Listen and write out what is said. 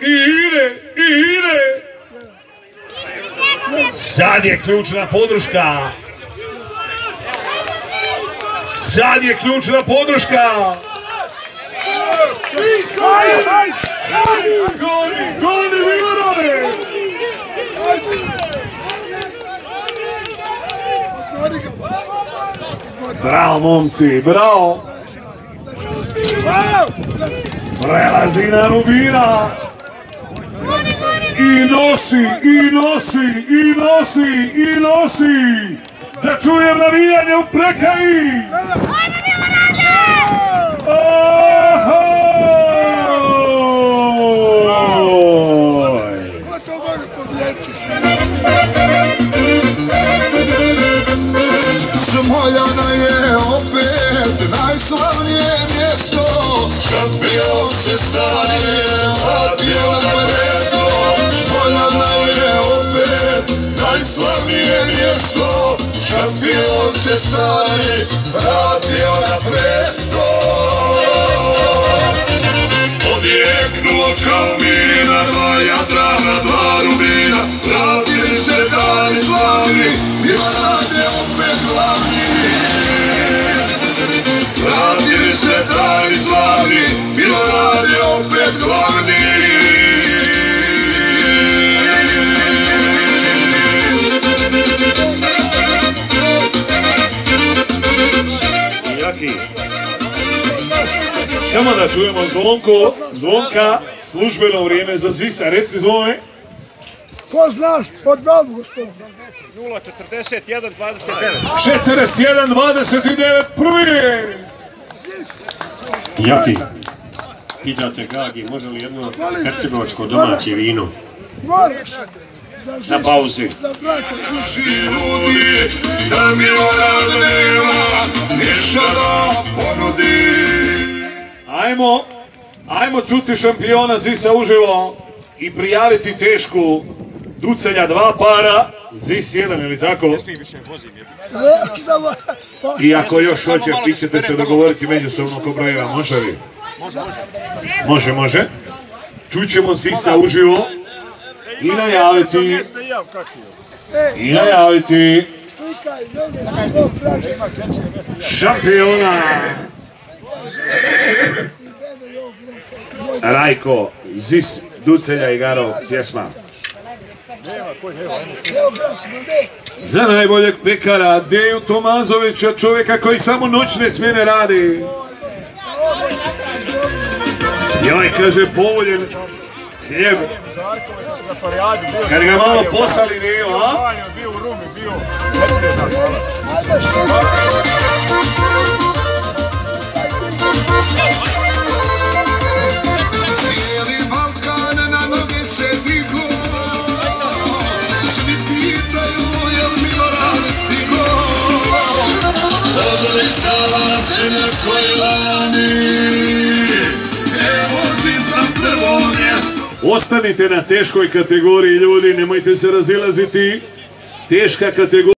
ide. Sad je ključna podrška. Goni Milanove. Bravo momci, bravo. Prelazi na Rubina. I nosi. Da čujem navijanje u Prekaji. Smoljana je opet najslavnije mjesto, šampion se stane, vratio na presto. Smoljana je opet najslavnije mjesto, šampion se stane, vratio na presto. Odjeknuo kao mina, dva Jadrana, dva Rubina, vratili se dani slavni, Milorad je opet glavni. Vratili se dani slavni, Milorad je opet glavni. Jaki, samo da čujemo zvonka, službeno vrijeme za Zisa, reci zvone. Ko zna, pod valbu, gospodin. 41-29, prvi! Jaki, pitate Gagi, može li jedno hercegovačko domaće vino? Moraš. Na pauzi. Ljudi, da Milorad nema ništa da ponudi. Ajmo čuti šampiona Zisa uživo i prijaviti tešku ducelja 2 para, Zis 1, ili tako? I ako još hoće, vi ćete se dogovoriti međusobno ko brojeva, može li? Može. Čućemo Zisa uživo i najaviti šampiona. Rajko, Zis, Ducelja i Garo, pjesma. Za najboljeg pekara Deju Tomazovića, čovjeka koji samo noćne smjene radi. Joj, kaže, povoljen hljeb. Kad ga malo posali nije, a? Cijeli Balkan na noge se digo, svi pitaju jel Milorad stigo. Odletala se na Kojlani, evo Zisam prvo mjesto. Ostanite na teškoj kategoriji, ljudi, nemojte se razilaziti. Teška kategorija.